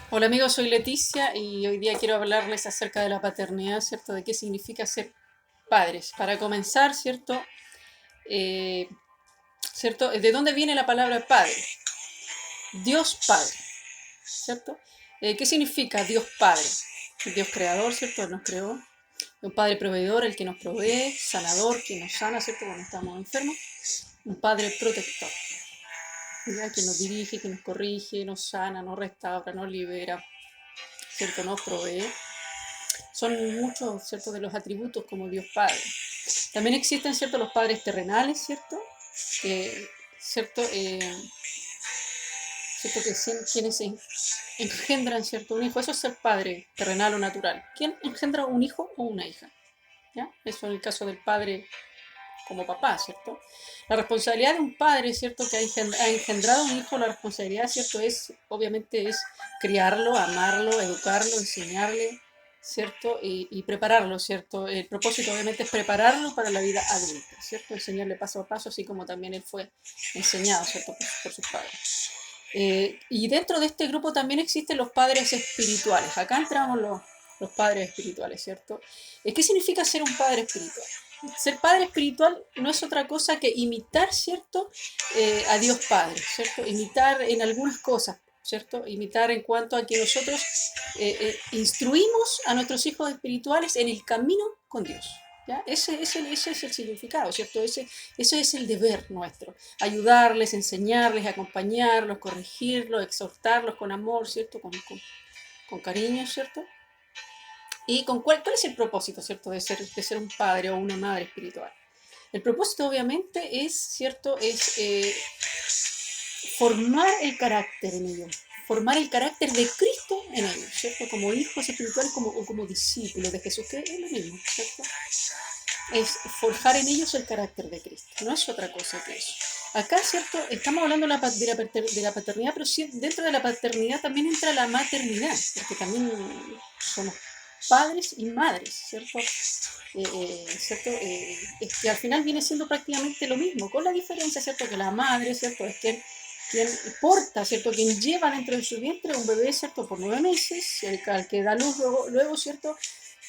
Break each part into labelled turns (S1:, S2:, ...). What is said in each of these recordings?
S1: Hola amigos, soy Leticia y hoy día quiero hablarles acerca de la paternidad, ¿cierto? De qué significa ser padres. Para comenzar, ¿cierto? Eh, ¿Cierto? ¿De dónde viene la palabra padre? Dios Padre, ¿cierto? ¿Qué significa Dios Padre? Dios creador, ¿cierto? Él nos creó. Un padre proveedor, el que nos provee, sanador, quien nos sana, ¿cierto? Cuando estamos enfermos. Un padre protector, ¿ya? Que nos dirige, que nos corrige, nos sana, nos restaura, nos libera, ¿cierto? Nos provee. Son muchos, ¿cierto?, de los atributos como Dios Padre. También existen, ¿cierto?, los padres terrenales, ¿cierto? Que, ¿cierto? ¿Cierto? Que quienes engendran, ¿cierto?, un hijo. Eso es ser padre terrenal o natural. ¿Quién engendra un hijo o una hija? ¿Ya? Eso en el caso del padre como papá, ¿cierto? La responsabilidad de un padre, ¿cierto?, que ha engendrado un hijo, la responsabilidad, ¿cierto?, es, obviamente, es criarlo, amarlo, educarlo, enseñarle, ¿cierto? Y prepararlo, ¿cierto? El propósito, obviamente, es prepararlo para la vida adulta, ¿cierto? Enseñarle paso a paso, así como también él fue enseñado, ¿cierto?, por sus padres. Y dentro de este grupo también existen los padres espirituales. Acá entramos los padres espirituales, ¿cierto? ¿Qué significa ser un padre espiritual? Ser padre espiritual no es otra cosa que imitar, ¿cierto? A Dios Padre, ¿cierto? Imitar en algunas cosas, ¿cierto? Imitar en cuanto a que nosotros instruimos a nuestros hijos espirituales en el camino con Dios. ¿Ya? Ese es el significado, ¿cierto? Ese es el deber nuestro. Ayudarles, enseñarles, acompañarlos, corregirlos, exhortarlos con amor, ¿cierto? Con cariño, ¿cierto? ¿Y con cuál es el propósito, ¿cierto? De ser un padre o una madre espiritual. El propósito, obviamente, es, ¿cierto? Es formar el carácter en ellos, formar el carácter de Cristo en ellos, ¿cierto? Como hijos espirituales o como discípulos de Jesús, que es lo mismo, ¿cierto? Es forjar en ellos el carácter de Cristo, no es otra cosa que eso. Acá, ¿cierto? Estamos hablando de la paternidad, pero sí, dentro de la paternidad también entra la maternidad, porque también somos padres y madres, ¿cierto? ¿Cierto? Es que al final viene siendo prácticamente lo mismo, con la diferencia, ¿cierto? Que la madre, ¿cierto? Es quien porta, ¿cierto? Quien lleva dentro de su vientre un bebé, ¿cierto? Por 9 meses, al que da luz luego, ¿cierto?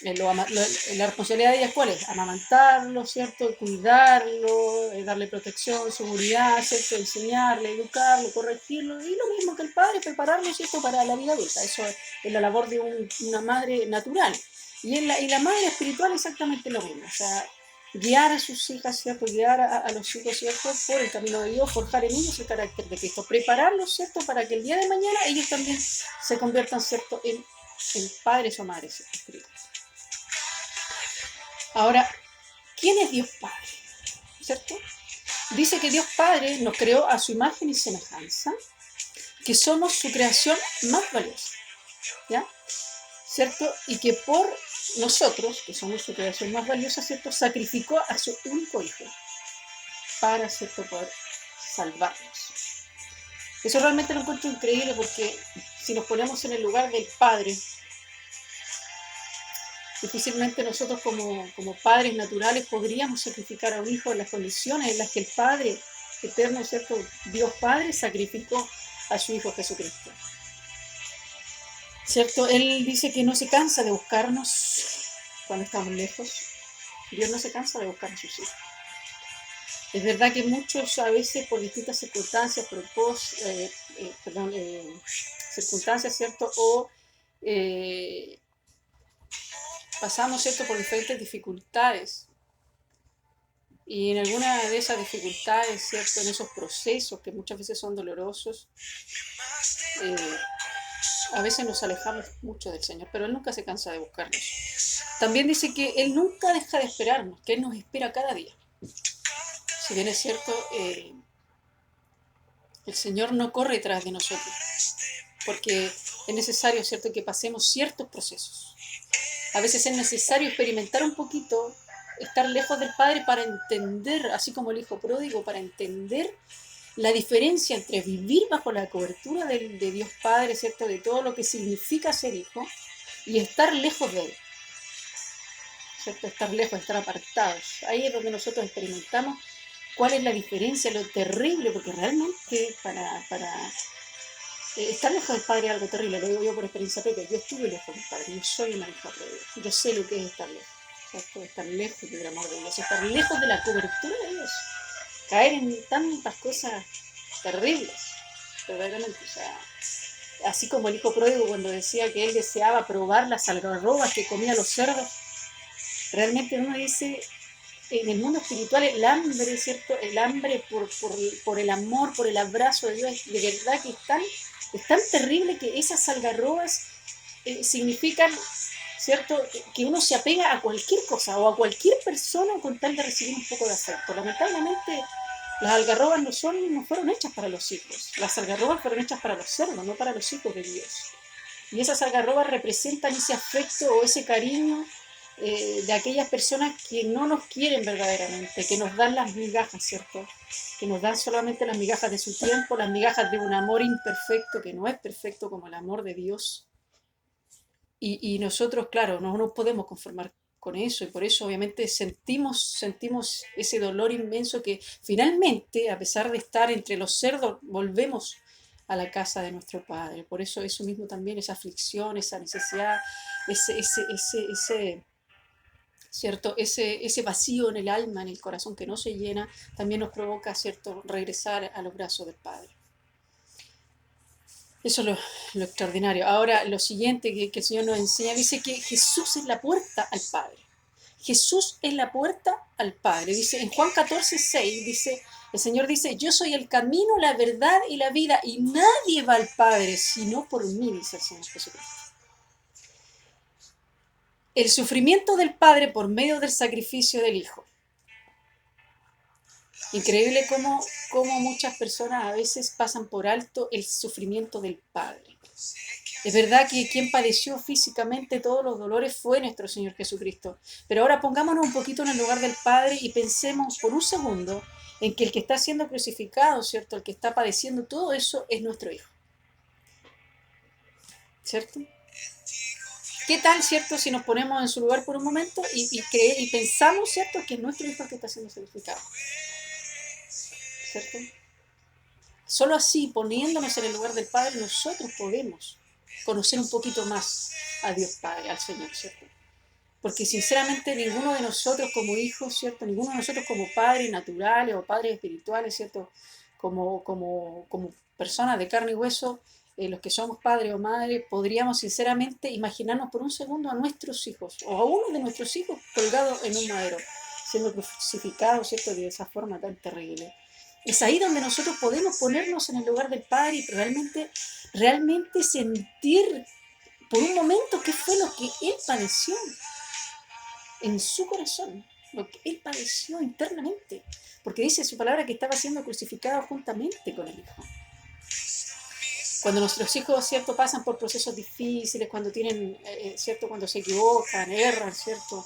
S1: La responsabilidad de ella, ¿cuál es? Amamantarlo, ¿cierto? Cuidarlo, darle protección, seguridad, ¿cierto? Enseñarle, educarlo, corregirlo, y lo mismo que el padre, prepararlo, ¿cierto? Para la vida adulta. Eso es la labor de una madre natural. Y la madre espiritual exactamente lo mismo, o sea, guiar a sus hijas, ¿cierto? Guiar a los hijos, ¿cierto? Por el camino de Dios, forjar en ellos el carácter de Cristo, prepararlos, ¿cierto? Para que el día de mañana ellos también se conviertan, ¿cierto? En padres o madres espirituales. Ahora, ¿quién es Dios Padre? ¿Cierto? Dice que Dios Padre nos creó a su imagen y semejanza, que somos su creación más valiosa, ¿ya? ¿Cierto? Y que por nosotros, que somos su creación más valiosa, ¿cierto? Sacrificó a su único hijo para, ¿cierto?, poder salvarnos. Eso realmente lo encuentro increíble porque si nos ponemos en el lugar del Padre, difícilmente nosotros como padres naturales podríamos sacrificar a un hijo en las condiciones en las que el Padre eterno, ¿cierto? Dios Padre sacrificó a su Hijo Jesucristo. ¿Cierto? Él dice que no se cansa de buscarnos cuando estamos lejos. Dios no se cansa de buscar a sus hijos. Es verdad que muchos a veces por distintas circunstancias, circunstancias, ¿cierto? O eh, pasamos, ¿cierto?, por diferentes dificultades. Y en alguna de esas dificultades, ¿cierto?, en esos procesos que muchas veces son dolorosos, eh, a veces nos alejamos mucho del Señor, pero Él nunca se cansa de buscarnos. También dice que Él nunca deja de esperarnos, que Él nos espera cada día. Si bien es cierto, el Señor no corre tras de nosotros, porque es necesario, ¿cierto?, que pasemos ciertos procesos. A veces es necesario experimentar un poquito, estar lejos del Padre para entender, así como el Hijo pródigo, para entender la diferencia entre vivir bajo la cobertura de Dios Padre, ¿cierto?, de todo lo que significa ser hijo, y estar lejos de Él, ¿cierto? Estar lejos, estar apartados. Ahí es donde nosotros experimentamos cuál es la diferencia, lo terrible, porque realmente Estar lejos del Padre es algo terrible, lo digo yo por experiencia propia. Yo estuve lejos del Padre, yo soy una hija de Dios. Yo sé lo que es estar lejos. ¿Cierto? Estar lejos del amor de Dios, estar lejos de la cobertura de Dios. Caer en tantas cosas terribles, verdaderamente. O sea, así como el hijo pródigo cuando decía que él deseaba probar las algarrobas que comían los cerdos, realmente uno dice, en el mundo espiritual el hambre, ¿cierto? El hambre por el amor, por el abrazo de Dios, de verdad que es tan terrible que esas algarrobas significan, ¿cierto? Que uno se apega a cualquier cosa o a cualquier persona con tal de recibir un poco de afecto. Lamentablemente, las algarrobas no fueron hechas para los hijos. Las algarrobas fueron hechas para los cerdos, no para los hijos de Dios. Y esas algarrobas representan ese afecto o ese cariño de aquellas personas que no nos quieren verdaderamente, que nos dan las migajas, ¿cierto? Que nos dan solamente las migajas de su tiempo, las migajas de un amor imperfecto, que no es perfecto como el amor de Dios. Y nosotros, claro, no nos podemos conformar con eso y por eso obviamente sentimos ese dolor inmenso que finalmente, a pesar de estar entre los cerdos, volvemos a la casa de nuestro Padre. Por eso mismo también, esa aflicción, esa necesidad, ese ¿cierto? Ese vacío en el alma, en el corazón que no se llena, también nos provoca, ¿cierto?, regresar a los brazos del Padre. Eso es lo extraordinario. Ahora, lo siguiente que el Señor nos enseña, dice que Jesús es la puerta al Padre. Jesús es la puerta al Padre. Dice, en Juan 14:6, dice, el Señor dice, yo soy el camino, la verdad y la vida, y nadie va al Padre sino por mí, dice el Señor Jesucristo. El sufrimiento del Padre por medio del sacrificio del Hijo. Increíble cómo muchas personas a veces pasan por alto el sufrimiento del Padre. Es verdad que quien padeció físicamente todos los dolores fue nuestro Señor Jesucristo. Pero ahora pongámonos un poquito en el lugar del Padre y pensemos por un segundo en que el que está siendo crucificado, ¿cierto? El que está padeciendo todo eso es nuestro Hijo. ¿Cierto? ¿Qué tal, cierto, si nos ponemos en su lugar por un momento y pensamos, ¿cierto?, que es nuestro Hijo el que está siendo sacrificado? ¿Cierto? Solo así, poniéndonos en el lugar del Padre, nosotros podemos conocer un poquito más a Dios Padre, al Señor, ¿cierto? Porque sinceramente ninguno de nosotros como hijos, ¿cierto? Ninguno de nosotros como padres naturales o padres espirituales, ¿cierto? Como personas de carne y hueso, los que somos padres o madres, podríamos sinceramente imaginarnos por un segundo a nuestros hijos o a uno de nuestros hijos colgado en un madero, siendo crucificado, ¿cierto? De esa forma tan terrible. Es ahí donde nosotros podemos ponernos en el lugar del Padre y realmente sentir por un momento qué fue lo que Él padeció en su corazón, lo que Él padeció internamente. Porque dice su palabra que estaba siendo crucificado juntamente con el Hijo. Cuando nuestros hijos, ¿cierto?, pasan por procesos difíciles, cuando tienen, ¿cierto?, cuando se equivocan, erran, ¿cierto?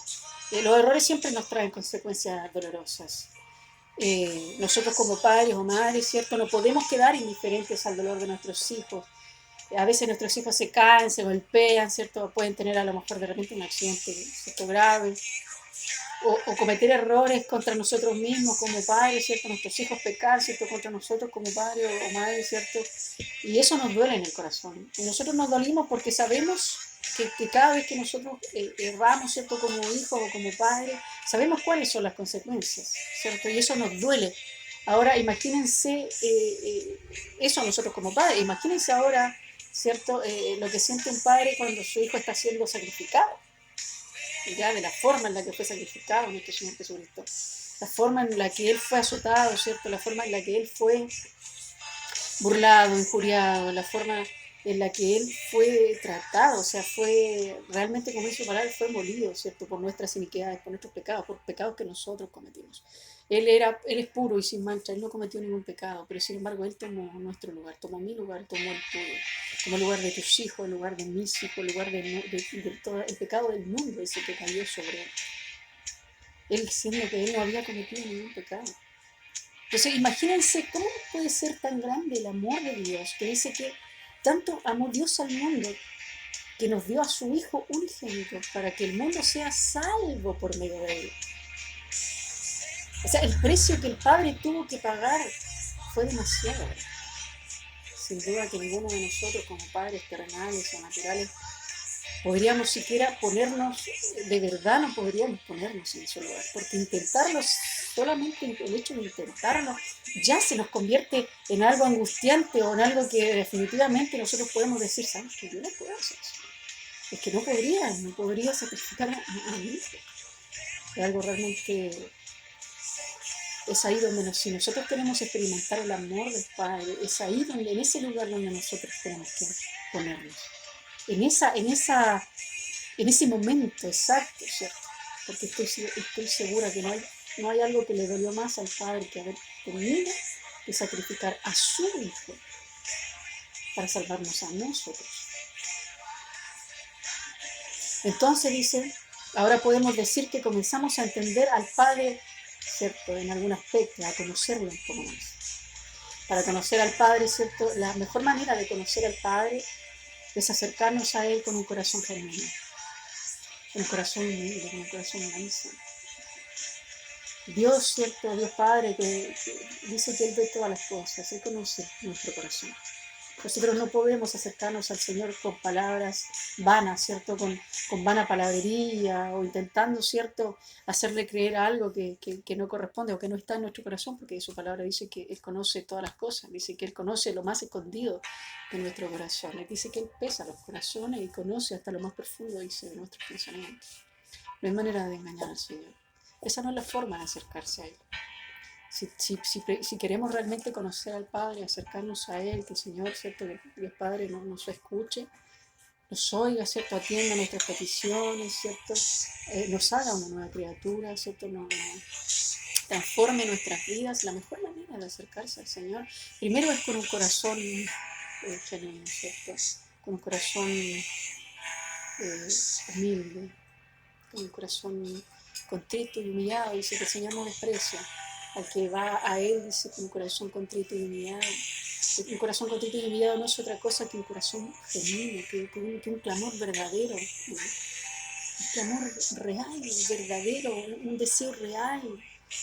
S1: Los errores siempre nos traen consecuencias dolorosas. Nosotros como padres o madres, ¿cierto?, no podemos quedar indiferentes al dolor de nuestros hijos. A veces nuestros hijos se caen, se golpean, ¿cierto? Pueden tener a lo mejor de repente un accidente, ¿cierto?, grave. O cometer errores contra nosotros mismos como padres, ¿cierto? Nuestros hijos pecar, ¿cierto?, contra nosotros como padres o madres, ¿cierto? Y eso nos duele en el corazón. Y nosotros nos dolimos porque sabemos que cada vez que nosotros erramos, ¿cierto?, como hijos o como padres, sabemos cuáles son las consecuencias, ¿cierto? Y eso nos duele. Ahora, imagínense eso nosotros como padres. Imagínense ahora, ¿cierto?, lo que siente un padre cuando su hijo está siendo sacrificado. Ya, de la forma en la que fue sacrificado nuestro Señor Jesucristo, la forma en la que Él fue azotado, ¿cierto?, la forma en la que Él fue burlado, injuriado, la forma en la que Él fue tratado, o sea, fue realmente, como dice su palabra, fue molido, ¿cierto?, por nuestras iniquidades, por nuestros pecados, por pecados que nosotros cometimos. Él es puro y sin mancha, Él no cometió ningún pecado, pero sin embargo Él tomó nuestro lugar, tomó mi lugar, tomó el tuyo, tomó el lugar de tus hijos, el lugar de mis hijos, el lugar de todo el pecado del mundo, ese que cayó sobre Él. Él diciendo que Él no había cometido ningún pecado. Entonces, imagínense cómo puede ser tan grande el amor de Dios, que dice que tanto amó Dios al mundo, que nos dio a su Hijo unigénito, para que el mundo sea salvo por medio de Él. O sea, el precio que el Padre tuvo que pagar fue demasiado. sin duda que ninguno de nosotros como padres terrenales o naturales podríamos siquiera ponernos, de verdad no podríamos ponernos en su lugar, porque intentarlo, solamente el hecho de intentarlo, ya se nos convierte en algo angustiante o en algo que definitivamente nosotros podemos decir, ¿sabes qué? Yo no puedo hacer eso. Es que no podría sacrificar a mi hijo. Es algo realmente, es ahí donde si nosotros queremos experimentar el amor del Padre, es ahí donde, en ese lugar donde nosotros tenemos que ponernos. En ese momento exacto, ¿cierto? Porque estoy segura que no hay algo que le dolió más al Padre que haber tenido que sacrificar a su Hijo para salvarnos a nosotros. Entonces dice, ahora podemos decir que comenzamos a entender al Padre, ¿cierto? En algún aspecto, a conocerlo un poco más. Para conocer al Padre, ¿cierto? La mejor manera de conocer al Padre es acercarnos a Él con un corazón genuino, con un corazón humilde, con un corazón manso. Dios, ¿cierto? Dios Padre, que dice que Él ve todas las cosas, Él conoce nuestro corazón. Nosotros no podemos acercarnos al Señor con palabras vanas, ¿cierto? Con vana palabrería o intentando, ¿cierto? Hacerle creer algo que no corresponde o que no está en nuestro corazón, porque su palabra dice que Él conoce todas las cosas, dice que Él conoce lo más escondido de nuestro corazón. Él dice que Él pesa los corazones y conoce hasta lo más profundo, dice, de nuestros pensamientos. No hay manera de engañar al Señor. Esa no es la forma de acercarse a Él. Si queremos realmente conocer al Padre, acercarnos a Él, que el Señor, ¿cierto? Que Dios Padre nos escuche, nos oiga, ¿cierto? Atienda nuestras peticiones, ¿cierto? Nos haga una nueva criatura, ¿cierto? Nos transforme nuestras vidas. La mejor manera de acercarse al Señor, primero es con un corazón genuino, ¿cierto? Con un corazón humilde, con un corazón contrito y humillado. Dice que el Señor no desprecia al que va a Él, dice, con un corazón contrito y humillado. Un corazón contrito y humillado no es otra cosa que un corazón genuino, que un clamor verdadero, un clamor real, verdadero, un deseo real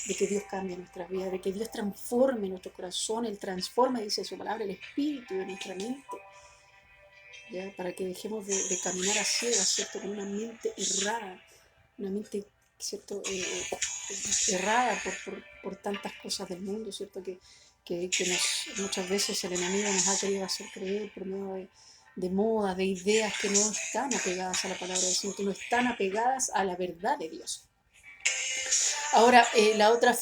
S1: de que Dios cambie nuestras vidas, de que Dios transforme nuestro corazón. Él transforma, dice su palabra, el espíritu de nuestra mente, ¿ya? Para que dejemos de caminar a ciegas, ¿cierto? Con una mente errada, una mente, ¿cierto? Errada por tantas cosas del mundo, ¿cierto? Que muchas veces el enemigo nos ha querido hacer creer por medio de modas, de ideas que no están apegadas a la palabra del Señor, que no están apegadas a la verdad de Dios. Ahora, la otra,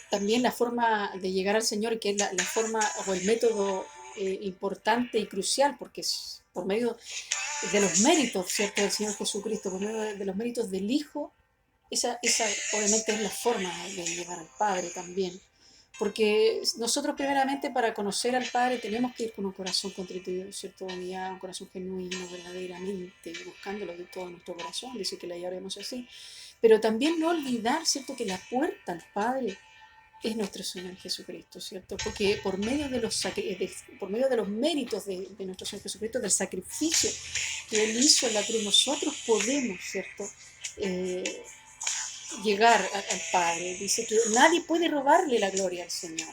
S1: también la forma de llegar al Señor, que es la forma o el método importante y crucial, porque es por medio de los méritos, ¿cierto? Del Señor Jesucristo, por medio de los méritos del Hijo. Esa obviamente es la forma de llegar al Padre también. Porque nosotros primeramente para conocer al Padre tenemos que ir con un corazón contrito, ¿cierto? Un corazón genuino, verdaderamente, buscándolo de todo nuestro corazón, dice que la llevaremos así. Pero también no olvidar, ¿cierto? Que la puerta al Padre es nuestro Señor Jesucristo, ¿cierto? Porque por medio de los méritos de nuestro Señor Jesucristo, del sacrificio que Él hizo en la cruz, nosotros podemos, ¿cierto? Llegar al Padre. Dice que nadie puede robarle la gloria al Señor,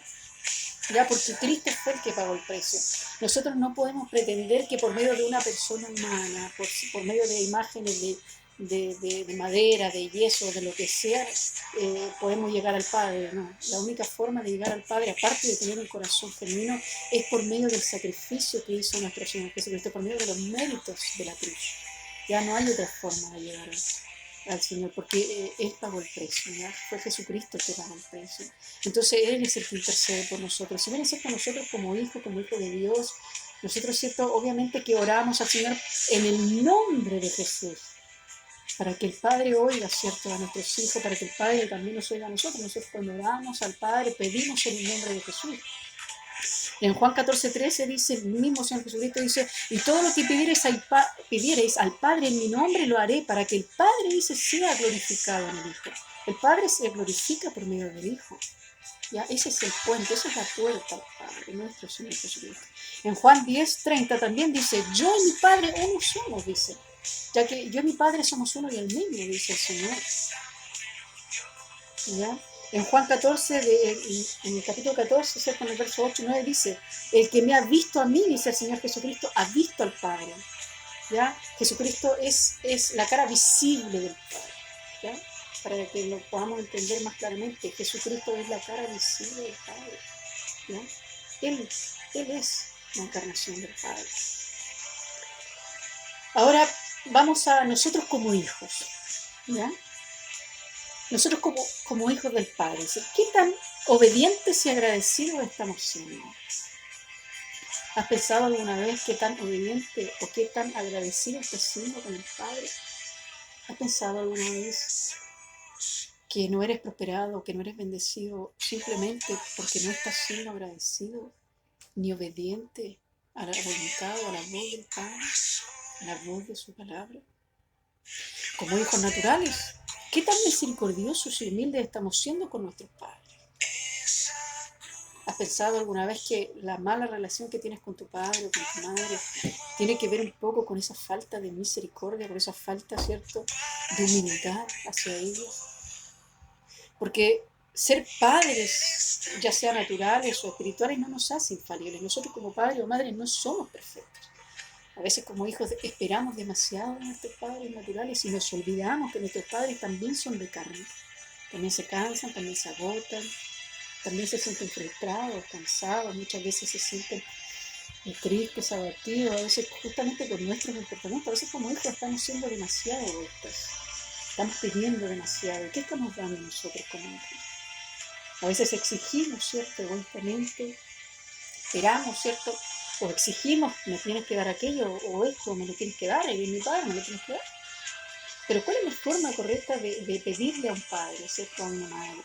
S1: ya, porque Cristo fue el que pagó el precio. Nosotros no podemos pretender que por medio de una persona humana, por medio de imágenes de madera, de yeso, de lo que sea, podemos llegar al Padre. No, la única forma de llegar al Padre, aparte de tener un corazón genuino, es por medio del sacrificio que hizo nuestro Señor Jesucristo, por medio de los méritos de la cruz. Ya no hay otra forma de llegar al Señor, porque Él pagó el precio, ¿ya? Fue Jesucristo el que pagó el precio. Entonces Él es el que intercede por nosotros. Si viene a ser por nosotros como hijo de Dios, nosotros, ¿cierto? Obviamente que oramos al Señor en el nombre de Jesús, para que el Padre oiga, ¿cierto? A nuestros hijos, para que el Padre también nos oiga a nosotros. Nosotros cuando oramos al Padre pedimos en el nombre de Jesús. En Juan 14:13 dice, el mismo Señor Jesucristo dice, y todo lo que pidiereis al Padre en mi nombre lo haré, para que el Padre, dice, sea glorificado en el Hijo. El Padre se glorifica por medio del Hijo. ¿Ya? Ese es el puente, esa es la puerta al Padre, nuestro Señor Jesucristo. En Juan 10:30 también dice, yo y mi Padre uno somos, dice. Ya que yo y mi Padre somos uno y el mismo, dice el Señor. ¿Ya? En Juan 14, en el capítulo 14, ¿cierto? En el verso 8 y 9 dice, el que me ha visto a mí, dice el Señor Jesucristo, ha visto al Padre. ¿Ya? Jesucristo es la cara visible del Padre. ¿Ya? Para que lo podamos entender más claramente, Jesucristo es la cara visible del Padre. ¿Ya? Él es la encarnación del Padre. Ahora vamos a nosotros como hijos. ¿Ya? Nosotros como hijos del Padre, ¿qué tan obedientes y agradecidos estamos siendo? ¿Has pensado alguna vez qué tan obediente o qué tan agradecido estás siendo con el Padre? ¿Has pensado alguna vez que no eres prosperado, que no eres bendecido simplemente porque no estás siendo agradecido ni obediente a la voluntad o a la voz del Padre, a la voz de su palabra? Como hijos naturales, ¿qué tan misericordiosos y humildes estamos siendo con nuestros padres? ¿Has pensado alguna vez que la mala relación que tienes con tu padre o con tu madre tiene que ver un poco con esa falta de misericordia, con esa falta, ¿cierto?, de humildad hacia ellos? Porque ser padres, ya sea naturales o espirituales, no nos hace infalibles. Nosotros como padres o madres no somos perfectos. A veces como hijos esperamos demasiado de nuestros padres naturales y nos olvidamos que nuestros padres también son de carne. También se cansan, también se agotan, también se sienten frustrados, cansados, muchas veces se sienten tristes, abatidos, a veces justamente por nuestros comportamientos. A veces como hijos estamos siendo demasiado egoístas, estamos pidiendo demasiado. ¿Qué estamos dando nosotros como hijos? A veces exigimos, ¿cierto?, egoístamente, esperamos, ¿cierto?, o exigimos, me tienes que dar aquello, o esto, me lo tienes que dar, y mi padre me lo tienes que dar. Pero ¿cuál es la forma correcta de pedirle a un padre, ¿cierto?, a una madre?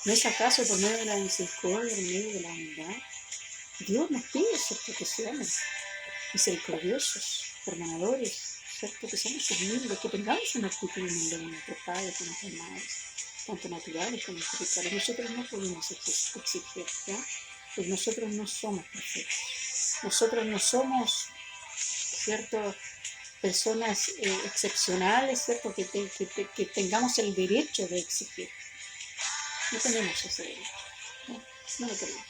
S1: ¿No es acaso por medio de la misericordia, por medio de la humildad? Dios nos pide, ¿cierto?, que seamos misericordiosos, perdonadores, ¿cierto?, que seamos humildes, que tengamos una actitud humilde con nuestros padres, con nuestras madres, tanto naturales como espirituales. Nosotros no podemos exigir, ¿ya? Pues nosotros no somos perfectos. Nosotros no somos, ¿cierto?, personas excepcionales, ¿cierto?, que tengamos el derecho de exigir. No tenemos ese derecho. No lo tenemos.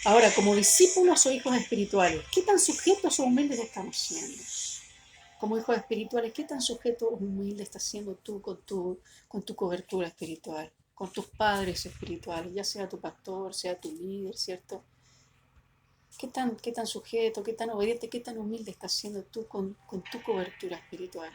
S1: Ahora, como discípulos o hijos espirituales, ¿qué tan sujetos o humildes estamos siendo? Como hijos espirituales, ¿qué tan sujeto o humilde estás siendo tú con tu cobertura espiritual? Con tus padres espirituales, ya sea tu pastor, sea tu líder, ¿cierto? ¿Qué tan sujeto, qué tan obediente, qué tan humilde estás siendo tú con tu cobertura espiritual?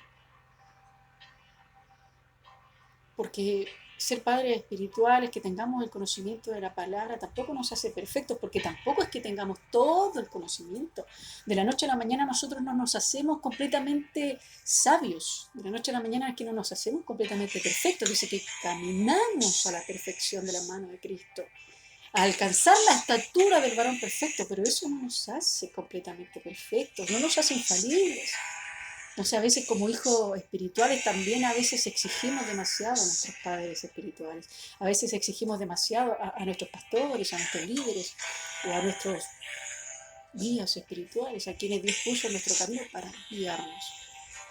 S1: Porque ser padres espirituales, que tengamos el conocimiento de la palabra, tampoco nos hace perfectos, porque tampoco es que tengamos todo el conocimiento. De la noche a la mañana nosotros no nos hacemos completamente sabios. De la noche a la mañana es que no nos hacemos completamente perfectos. Dice que caminamos a la perfección de la mano de Cristo, a alcanzar la estatura del varón perfecto, pero eso no nos hace completamente perfectos, no nos hace infalibles. O sea, a veces como hijos espirituales también a veces exigimos demasiado a nuestros padres espirituales. A veces exigimos demasiado a nuestros pastores, a nuestros líderes o a nuestros guías espirituales, a quienes Dios puso en nuestro camino para guiarnos,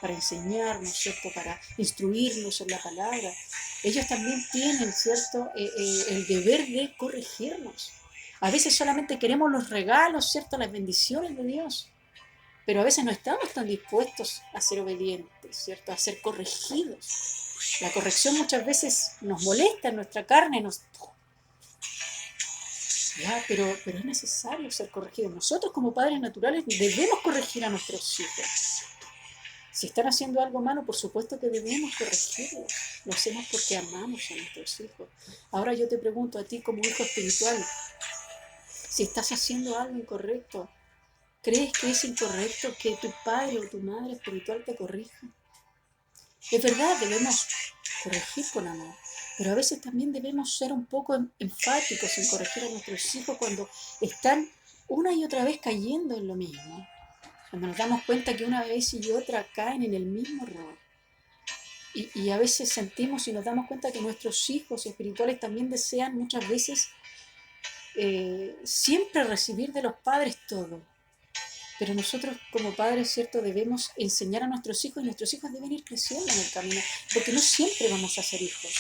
S1: para enseñarnos, ¿cierto?, para instruirnos en la palabra. Ellos también tienen, ¿cierto?, el deber de corregirnos. A veces solamente queremos los regalos, ¿cierto?, las bendiciones de Dios. Pero a veces no estamos tan dispuestos a ser obedientes, ¿cierto?, a ser corregidos. La corrección muchas veces nos molesta en nuestra carne, pero es necesario ser corregidos. Nosotros como padres naturales debemos corregir a nuestros hijos. Si están haciendo algo malo, por supuesto que debemos corregirlos. Lo hacemos porque amamos a nuestros hijos. Ahora yo te pregunto a ti como hijo espiritual, si estás haciendo algo incorrecto, ¿crees que es incorrecto que tu padre o tu madre espiritual te corrija? Es verdad, debemos corregir con amor, pero a veces también debemos ser un poco enfáticos en corregir a nuestros hijos cuando están una y otra vez cayendo en lo mismo. Cuando nos damos cuenta que una vez y otra caen en el mismo error. Y a veces sentimos y nos damos cuenta que nuestros hijos espirituales también desean muchas veces siempre recibir de los padres todo. Pero nosotros como padres, ¿cierto?, debemos enseñar a nuestros hijos y nuestros hijos deben ir creciendo en el camino, porque no siempre vamos a ser hijos.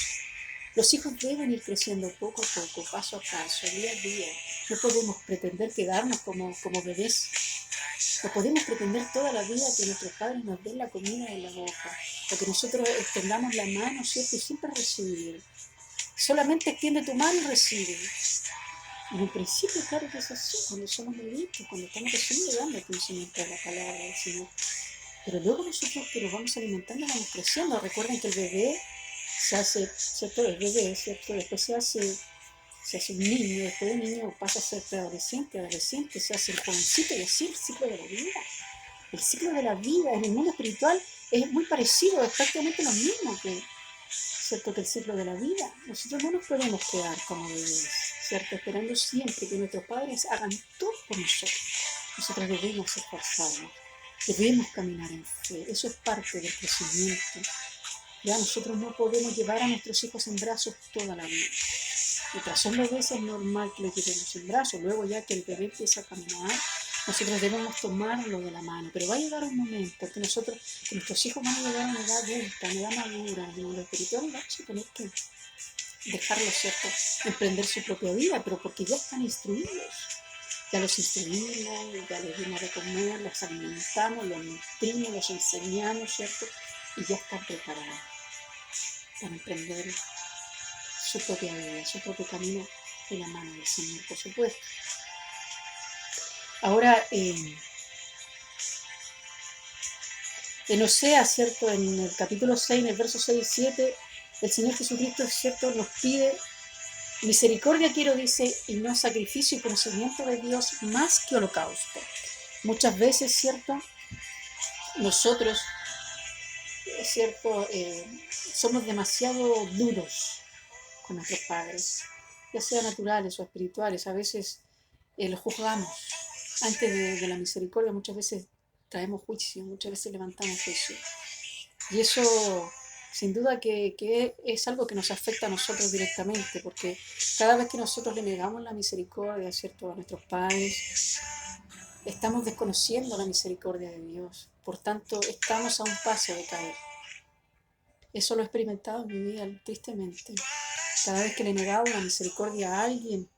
S1: Los hijos deben ir creciendo poco a poco, paso a paso, día a día. No podemos pretender quedarnos como bebés. No podemos pretender toda la vida que nuestros padres nos den la comida en la boca, o que nosotros extendamos la mano, ¿cierto? Y siempre recibir. Solamente extiende tu mano y recibe. En un principio, claro que es así, cuando somos bebitos, cuando estamos recibiendo, dando el conocimiento de la palabra del Señor. Pero luego nosotros que nos vamos alimentando, vamos creciendo. Recuerden que el bebé se hace, ¿cierto? El bebé, ¿cierto? Después se hace un niño, después de niño pasa a ser preadolescente, adolescente, se hace el jovencito y así el ciclo de la vida. El ciclo de la vida en el mundo espiritual es muy parecido, es prácticamente lo mismo que, ¿cierto? Que el ciclo de la vida. Nosotros no nos podemos quedar como bebés, ¿cierto? Esperando siempre que nuestros padres hagan todo por nosotros. Nosotros debemos esforzarnos, debemos caminar en fe, eso es parte del crecimiento. Ya nosotros no podemos llevar a nuestros hijos en brazos toda la vida. Mientras son bebés es normal que los llevemos en brazos, luego ya que el bebé empieza a caminar, nosotros debemos tomarlo de la mano, pero va a llegar un momento que nuestros hijos van a llegar a una edad adulta, a una edad madura, en lo espiritual, vamos a tener que dejarlos, ¿cierto?, emprender su propia vida, pero porque ya están instruidos. Ya los instruimos, ya les dimos de comer, los alimentamos, los nutrimos, los enseñamos, ¿cierto? Y ya están preparados para emprender su propia vida, su propio camino de la mano del Señor, por supuesto. Ahora, en Oseas, ¿cierto? En el capítulo 6, en el verso 6 y 7, el Señor Jesucristo, ¿cierto?, nos pide misericordia, quiero, dice, y no sacrificio y conocimiento de Dios más que holocausto. Muchas veces, ¿cierto?, nosotros, ¿cierto?, somos demasiado duros con nuestros padres, ya sean naturales o espirituales. A veces los juzgamos. Antes de la misericordia muchas veces traemos juicio, muchas veces levantamos juicio. Y eso sin duda que es algo que nos afecta a nosotros directamente, porque cada vez que nosotros le negamos la misericordia, ¿cierto?, a nuestros padres, estamos desconociendo la misericordia de Dios. Por tanto, estamos a un paso de caer. Eso lo he experimentado en mi vida, tristemente. Cada vez que le he negado la misericordia a alguien,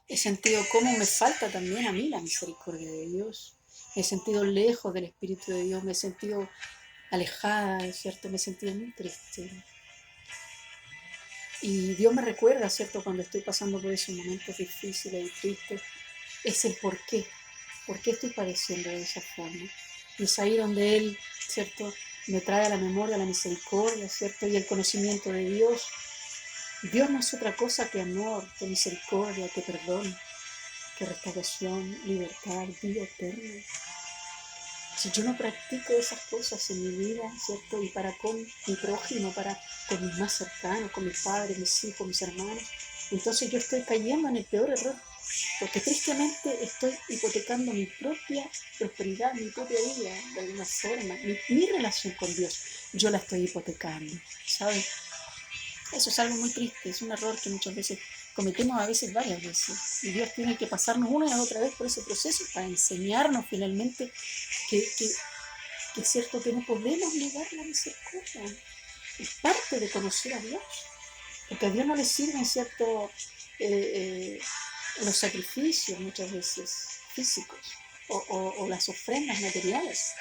S1: he sentido cómo me falta también a mí la misericordia de Dios. Me he sentido lejos del Espíritu de Dios, me he sentido alejada, ¿cierto? Me he sentido muy triste. Y Dios me recuerda, ¿cierto?, cuando estoy pasando por esos momentos difíciles y tristes, es el por qué estoy padeciendo de esa forma. Y es ahí donde Él, ¿cierto?, me trae a la memoria la misericordia, ¿cierto?, y el conocimiento de Dios. Dios no es otra cosa que amor, que misericordia, que perdón, que restauración, libertad, vida eterna. Si yo no practico esas cosas en mi vida, ¿cierto?, y para con mi prójimo, para con mis más cercanos, con mis padres, mis hijos, mis hermanos, entonces yo estoy cayendo en el peor error, porque tristemente estoy hipotecando mi propia prosperidad, mi propia vida, de alguna forma, mi relación con Dios, yo la estoy hipotecando, ¿saben? Eso es algo muy triste, es un error que muchas veces cometemos, a veces varias veces, y Dios tiene que pasarnos una y otra vez por ese proceso para enseñarnos finalmente que es cierto que no podemos negar la misericordia, es parte de conocer a Dios, porque a Dios no le sirven, ¿cierto?, los sacrificios muchas veces físicos o las ofrendas materiales.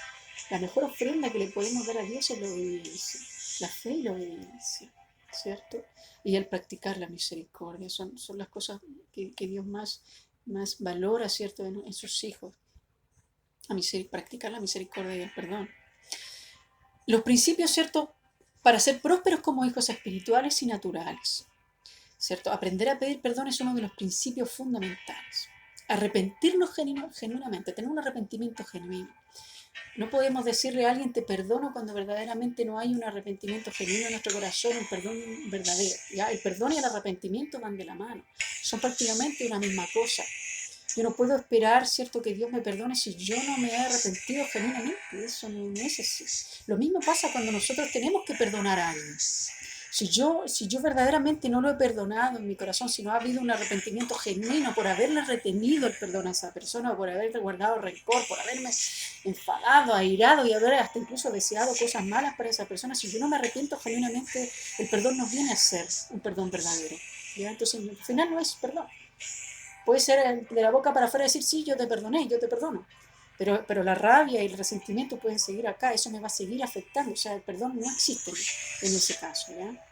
S1: La mejor ofrenda que le podemos dar a Dios es la obediencia, la fe y la obediencia, ¿cierto? Y el practicar la misericordia son las cosas que Dios más valora, ¿cierto?, en sus hijos. Practicar la misericordia y el perdón. Los principios, ¿cierto?, para ser prósperos como hijos espirituales y naturales, ¿cierto? Aprender a pedir perdón es uno de los principios fundamentales. Arrepentirnos genuinamente, tener un arrepentimiento genuino. No podemos decirle a alguien te perdono cuando verdaderamente no hay un arrepentimiento genuino en nuestro corazón, un perdón verdadero. ¿Ya? El perdón y el arrepentimiento van de la mano, son prácticamente una misma cosa. Yo no puedo esperar, ¿cierto?, que Dios me perdone si yo no me he arrepentido genuinamente. Eso no es así. Lo mismo pasa cuando nosotros tenemos que perdonar a alguien. Si yo verdaderamente no lo he perdonado en mi corazón, si no ha habido un arrepentimiento genuino por haberle retenido el perdón a esa persona, o por haberle guardado rencor, por haberme enfadado, airado y haber hasta incluso deseado cosas malas para esa persona, si yo no me arrepiento genuinamente, el perdón no viene a ser un perdón verdadero. ¿Ya? Entonces, al final no es perdón. Puede ser de la boca para afuera decir, sí, yo te perdoné, yo te perdono. Pero la rabia y el resentimiento pueden seguir acá, eso me va a seguir afectando. O sea, el perdón no existe en ese caso. ¿Ya?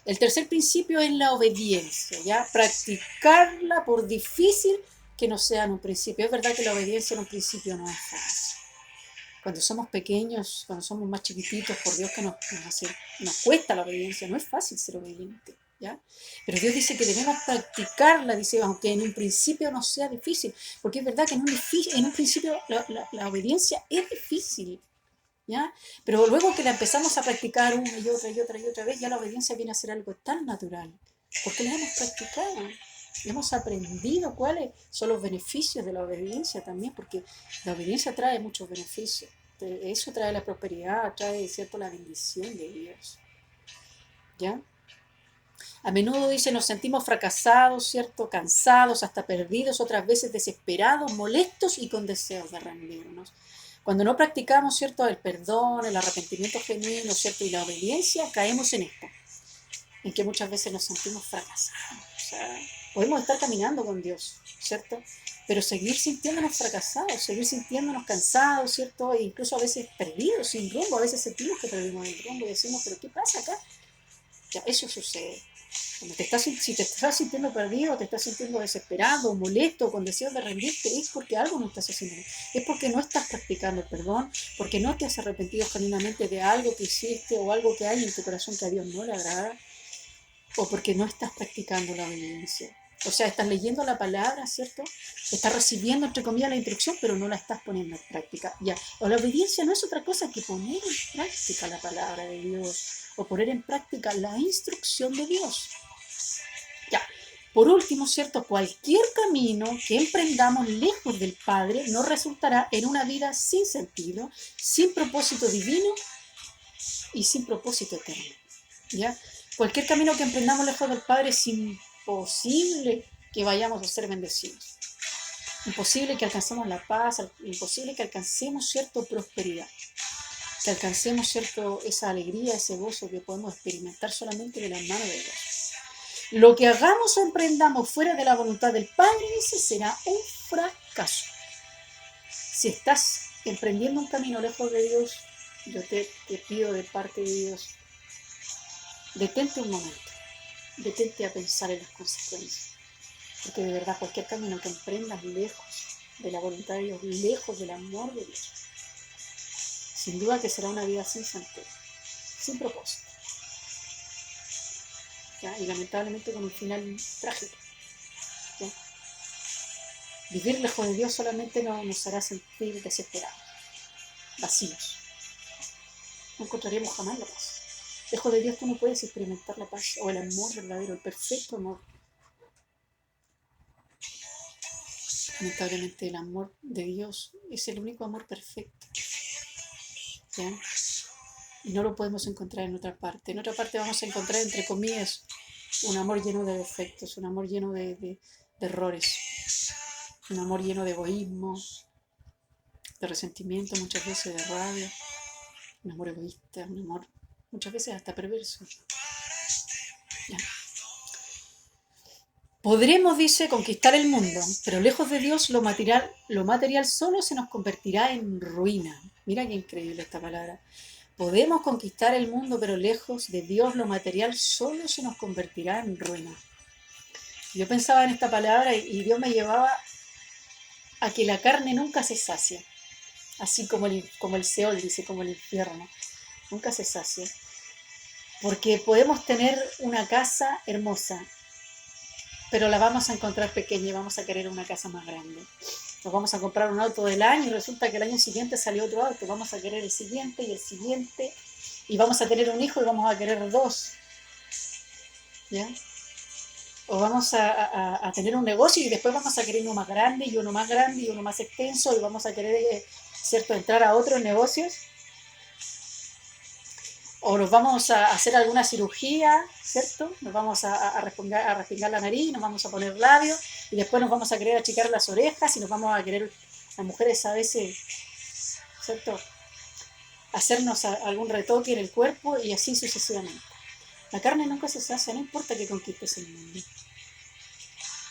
S1: El tercer principio es la obediencia, ¿ya? Practicarla por difícil que no sea en un principio. Es verdad que la obediencia en un principio no es fácil. Cuando somos pequeños, cuando somos más chiquititos, por Dios que nos cuesta la obediencia, no es fácil ser obediente. ¿Ya? Pero Dios dice que debemos practicarla, dice, aunque en un principio no sea difícil, porque es verdad que en un principio la obediencia es difícil, ¿ya? Pero luego que la empezamos a practicar una y otra y otra y otra vez, ya la obediencia viene a ser algo tan natural, porque la hemos practicado, hemos aprendido cuáles son los beneficios de la obediencia también, porque la obediencia trae muchos beneficios, eso trae la prosperidad, trae, ¿cierto?, la bendición de Dios, ¿ya? A menudo, dice, nos sentimos fracasados, ¿cierto? Cansados, hasta perdidos, otras veces desesperados, molestos y con deseos de rendirnos. Cuando no practicamos, ¿cierto?, el perdón, el arrepentimiento genuino, ¿cierto?, y la obediencia, caemos en esto, en que muchas veces nos sentimos fracasados. O sea, podemos estar caminando con Dios, ¿cierto?, pero seguir sintiéndonos fracasados, seguir sintiéndonos cansados, ¿cierto?, e incluso a veces perdidos, sin rumbo. A veces sentimos que perdimos el rumbo y decimos, ¿pero qué pasa acá? Ya, eso sucede. Si te estás sintiendo perdido, te estás sintiendo desesperado, molesto, con deseos de rendirte, es porque algo no estás haciendo. Es porque no estás practicando el perdón, porque no te has arrepentido genuinamente de algo que hiciste o algo que hay en tu corazón que a Dios no le agrada, o porque no estás practicando la obediencia. O sea, estás leyendo la palabra, ¿cierto? Estás recibiendo, entre comillas, la instrucción, pero no la estás poniendo en práctica. Ya. O la obediencia no es otra cosa que poner en práctica la palabra de Dios, o poner en práctica la instrucción de Dios. Ya. Por último, ¿cierto? Cualquier camino que emprendamos lejos del Padre nos resultará en una vida sin sentido, sin propósito divino y sin propósito eterno. ¿Ya? Cualquier camino que emprendamos lejos del Padre es imposible que vayamos a ser bendecidos. Imposible que alcancemos la paz, imposible que alcancemos, ¿cierto?, prosperidad. Que alcancemos, ¿cierto?, esa alegría, ese gozo que podemos experimentar solamente de las manos de Dios. Lo que hagamos o emprendamos fuera de la voluntad del Padre, dice, será un fracaso. Si estás emprendiendo un camino lejos de Dios, yo te pido de parte de Dios, detente un momento, detente a pensar en las consecuencias, porque de verdad cualquier camino que emprendas lejos de la voluntad de Dios, lejos del amor de Dios, sin duda que será una vida sin sentido, sin propósito, ¿ya? Y lamentablemente con un final trágico, ¿ya? Vivir lejos de Dios solamente nos hará sentir desesperados, vacíos. No encontraremos jamás la paz. Lejos de Dios tú no puedes experimentar la paz o el amor verdadero, el perfecto amor. Lamentablemente el amor de Dios es el único amor perfecto, ¿ya? Y no lo podemos encontrar en otra parte. En otra parte vamos a encontrar, entre comillas, un amor lleno de defectos, un amor lleno de errores, un amor lleno de egoísmo, de resentimiento, muchas veces de rabia, un amor egoísta, un amor muchas veces hasta perverso. ¿Ya? Podremos, dice, conquistar el mundo, pero lejos de Dios lo material solo se nos convertirá en ruina. Mira qué increíble esta palabra. Podemos conquistar el mundo, pero lejos de Dios lo material solo se nos convertirá en ruina. Yo pensaba en esta palabra y Dios me llevaba a que la carne nunca se sacia, así como el Seol, dice, como el infierno, nunca se sacia. Porque podemos tener una casa hermosa, pero la vamos a encontrar pequeña y vamos a querer una casa más grande. Nos vamos a comprar un auto del año y resulta que el año siguiente salió otro auto, vamos a querer el siguiente y el siguiente, y vamos a tener un hijo y vamos a querer dos, ¿ya? O vamos a tener un negocio y después vamos a querer uno más grande y uno más grande y uno más extenso y vamos a querer, ¿cierto?, entrar a otros negocios. O nos vamos a hacer alguna cirugía, ¿cierto? Nos vamos a respingar la nariz, nos vamos a poner labios y después nos vamos a querer achicar las orejas y nos vamos a querer, las mujeres a veces, ¿cierto? Hacernos algún retoque en el cuerpo y así sucesivamente. La carne nunca se sacia, no importa que conquistes el mundo.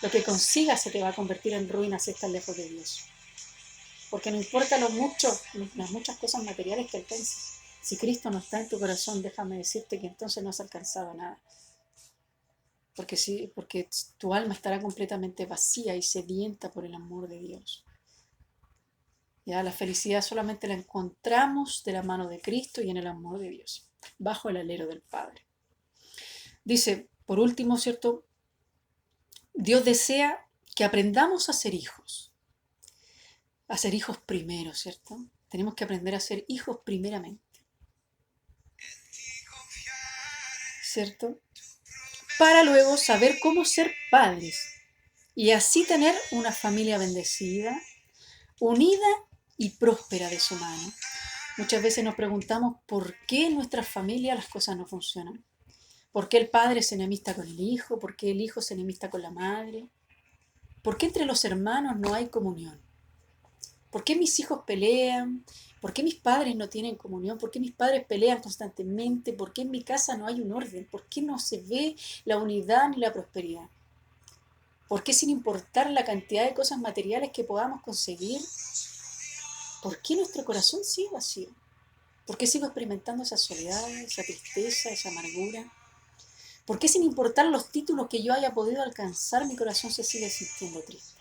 S1: Lo que consigas se te va a convertir en ruina si estás lejos de Dios. Porque no importa las muchas cosas materiales que alcances. Si Cristo no está en tu corazón, déjame decirte que entonces no has alcanzado nada. Porque tu alma estará completamente vacía y sedienta por el amor de Dios. Ya la felicidad solamente la encontramos de la mano de Cristo y en el amor de Dios, bajo el alero del Padre. Dice, por último, ¿cierto? Dios desea que aprendamos a ser hijos primero, ¿cierto? Tenemos que aprender a ser hijos primeramente, ¿cierto? Para luego saber cómo ser padres y así tener una familia bendecida, unida y próspera de su mano. Muchas veces nos preguntamos por qué en nuestra familia las cosas no funcionan. ¿Por qué el padre se enemista con el hijo? ¿Por qué el hijo se enemista con la madre? ¿Por qué entre los hermanos no hay comunión? ¿Por qué mis hijos pelean? ¿Por qué mis padres no tienen comunión? ¿Por qué mis padres pelean constantemente? ¿Por qué en mi casa no hay un orden? ¿Por qué no se ve la unidad ni la prosperidad? ¿Por qué sin importar la cantidad de cosas materiales que podamos conseguir, por qué nuestro corazón sigue vacío? ¿Por qué sigo experimentando esa soledad, esa tristeza, esa amargura? ¿Por qué sin importar los títulos que yo haya podido alcanzar, mi corazón se sigue sintiendo triste?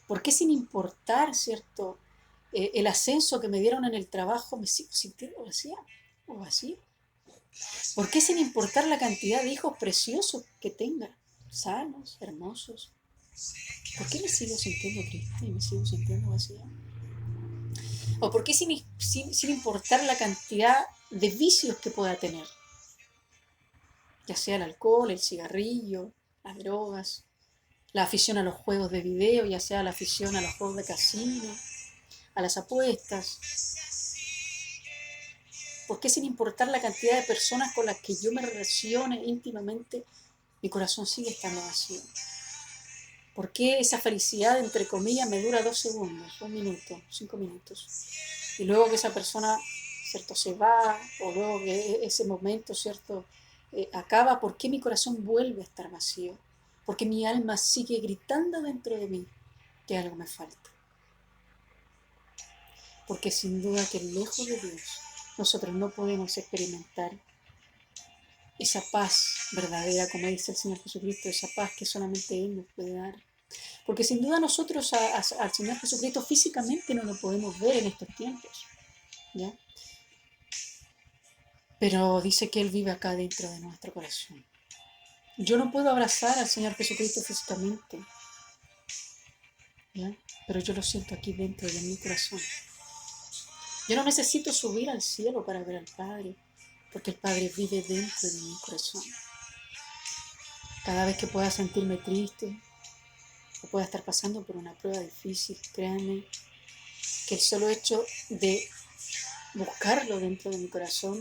S1: ¿Por qué sin importar, cierto, el ascenso que me dieron en el trabajo, me sigo sintiendo vacía o vacío? ¿Por qué sin importar la cantidad de hijos preciosos que tenga, sanos, hermosos? ¿Por qué me sigo sintiendo triste y me sigo sintiendo vacía? ¿O por qué sin importar la cantidad de vicios que pueda tener? Ya sea el alcohol, el cigarrillo, las drogas, la afición a los juegos de video, ya sea la afición a los juegos de casino, a las apuestas. ¿Por qué sin importar la cantidad de personas con las que yo me relacione íntimamente, mi corazón sigue estando vacío? ¿Por qué esa felicidad, entre comillas, me dura 2 segundos, 1 minuto, 5 minutos? Y luego que esa persona, ¿cierto?, se va, o luego que ese momento, ¿cierto?, acaba, ¿por qué mi corazón vuelve a estar vacío? Porque mi alma sigue gritando dentro de mí que algo me falta. Porque sin duda que lejos de Dios nosotros no podemos experimentar esa paz verdadera, como dice el Señor Jesucristo, esa paz que solamente Él nos puede dar. Porque sin duda nosotros al Señor Jesucristo físicamente no lo podemos ver en estos tiempos, ¿ya? Pero dice que Él vive acá dentro de nuestro corazón. Yo no puedo abrazar al Señor Jesucristo físicamente, ¿ya? Pero yo lo siento aquí dentro de mi corazón. Yo no necesito subir al cielo para ver al Padre, porque el Padre vive dentro de mi corazón. Cada vez que pueda sentirme triste o pueda estar pasando por una prueba difícil, créanme que el solo hecho de buscarlo dentro de mi corazón,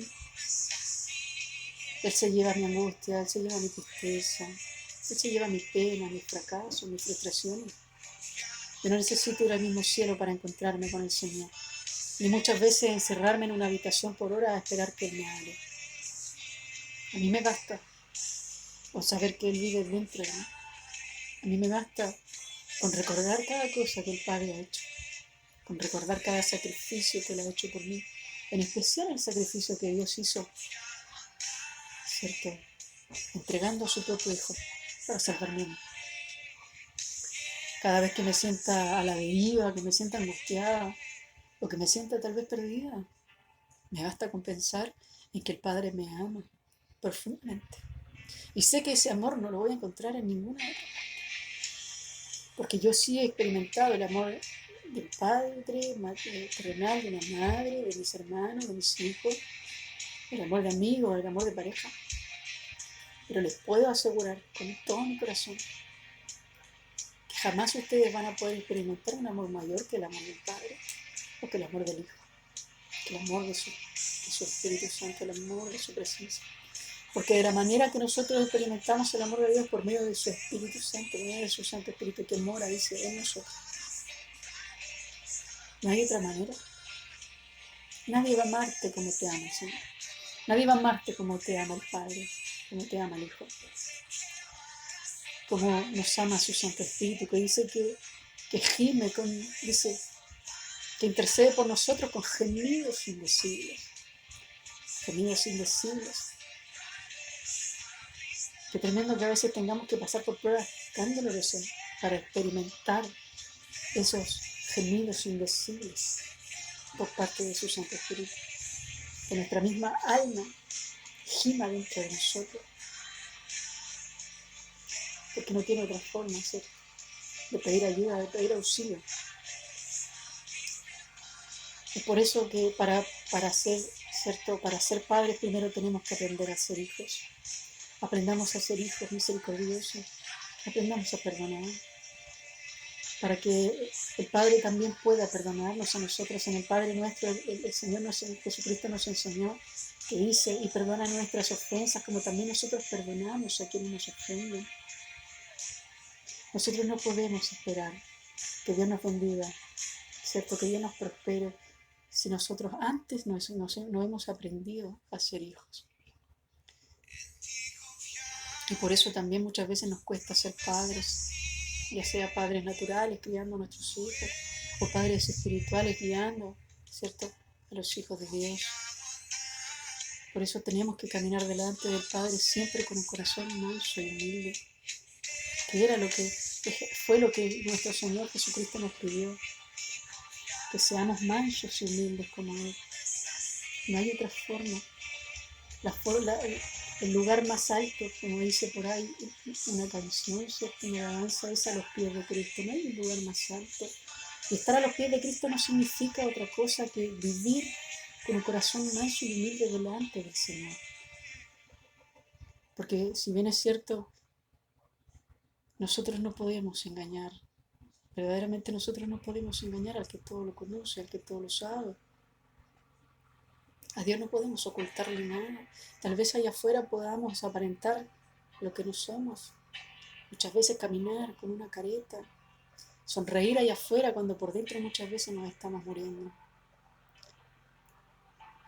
S1: Él se lleva mi angustia, Él se lleva mi tristeza, Él se lleva mi pena, mis fracasos, mis frustraciones. Yo no necesito ir al mismo cielo para encontrarme con el Señor, ni muchas veces encerrarme en una habitación por horas a esperar que Él me hable. A mí me basta con saber que Él vive dentro de mí. A mí me basta con recordar cada cosa que el Padre ha hecho, con recordar cada sacrificio que Él ha hecho por mí, en especial el sacrificio que Dios hizo, ¿cierto?, entregando a su propio Hijo para salvarme a mí. Cada vez que me sienta a la deriva, que me sienta angustiada o que me sienta tal vez perdida, me basta con pensar en que el Padre me ama profundamente. Y sé que ese amor no lo voy a encontrar en ninguna otra parte, porque yo sí he experimentado el amor del Padre terrenal, de la madre, de mis hermanos, de mis hijos, el amor de amigos, el amor de pareja. Pero les puedo asegurar con todo mi corazón que jamás ustedes van a poder experimentar un amor mayor que el amor del Padre o que el amor del Hijo, que el amor de su su Espíritu Santo, el amor de su presencia. Porque de la manera que nosotros experimentamos el amor de Dios por medio de su Espíritu Santo, por medio de su Santo Espíritu que mora, dice, en nosotros. No hay otra manera. Nadie va a amarte como te ama el Señor. Nadie va a amarte como te ama el Padre, como te ama el Hijo. Como nos ama su Santo Espíritu, que dice que gime, dice, que intercede por nosotros con gemidos indecibles. Gemidos indecibles. Qué tremendo que a veces tengamos que pasar por pruebas tan dolorosas para experimentar esos gemidos indecibles por parte de su Santo Espíritu. Que nuestra misma alma gima dentro de nosotros. Porque no tiene otra forma, ¿cierto?, de pedir ayuda, de pedir auxilio. Es por eso que para ser padres primero tenemos que aprender a ser hijos. Aprendamos a ser hijos misericordiosos. Aprendamos a perdonar. Para que el Padre también pueda perdonarnos a nosotros. En el Padre nuestro, el Señor Jesucristo nos enseñó que dice, y perdona nuestras ofensas, como también nosotros perdonamos a quienes nos ofenden. Nosotros no podemos esperar que Dios nos bendiga, ¿cierto?, que Dios nos prospere, si nosotros antes no hemos aprendido a ser hijos. Y por eso también muchas veces nos cuesta ser padres, ya sea padres naturales criando a nuestros hijos, o padres espirituales guiando, ¿cierto?, a los hijos de Dios. Por eso tenemos que caminar delante del Padre siempre con un corazón manso y humilde, que fue lo que nuestro Señor Jesucristo nos pidió, que seamos mansos y humildes como Él. No hay otra forma. El lugar más alto, como dice por ahí una canción, ¿cierto?, una alabanza, es a los pies de Cristo. No hay un lugar más alto. Y estar a los pies de Cristo no significa otra cosa que vivir con un corazón manso y humilde delante del Señor. Porque si bien es cierto, nosotros no podemos engañar. Verdaderamente nosotros no podemos engañar al que todo lo conoce, al que todo lo sabe. A Dios no podemos ocultarle nada. Tal vez allá afuera podamos aparentar lo que no somos. Muchas veces caminar con una careta. Sonreír allá afuera cuando por dentro muchas veces nos estamos muriendo.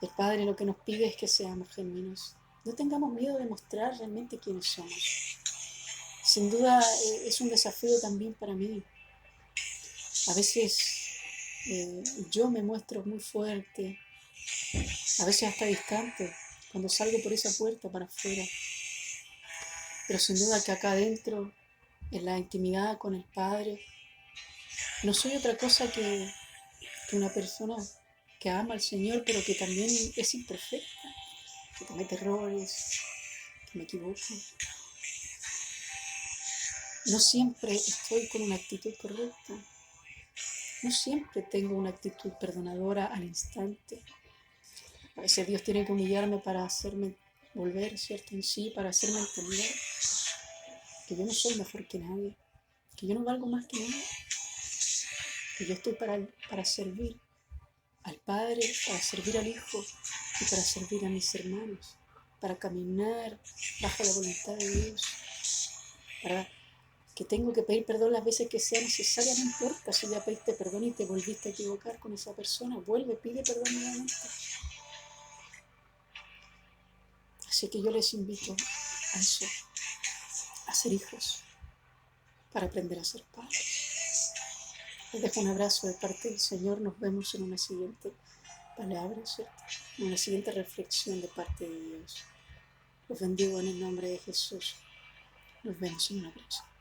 S1: El Padre lo que nos pide es que seamos genuinos. No tengamos miedo de mostrar realmente quiénes somos. Sin duda es un desafío también para mí. A veces yo me muestro muy fuerte, a veces hasta distante, cuando salgo por esa puerta para afuera. Pero sin duda que acá adentro, en la intimidad con el Padre, no soy otra cosa que una persona que ama al Señor, pero que también es imperfecta, que comete errores, que me equivoco. No siempre estoy con una actitud correcta. No siempre tengo una actitud perdonadora al instante. A veces Dios tiene que humillarme para hacerme volver, ¿cierto?, en sí, para hacerme entender que yo no soy mejor que nadie, que yo no valgo más que nadie, que yo estoy para servir al Padre, para servir al Hijo y para servir a mis hermanos, para caminar bajo la voluntad de Dios, para que tengo que pedir perdón las veces que sea necesaria, no importa si ya pediste perdón y te volviste a equivocar con esa persona, vuelve, pide perdón nuevamente. Así que yo les invito a eso, a ser hijos, para aprender a ser padres. Les dejo un abrazo de parte del Señor, nos vemos en una siguiente palabra, ¿cierto?, en una siguiente reflexión de parte de Dios. Los bendigo en el nombre de Jesús. Nos vemos en una próxima.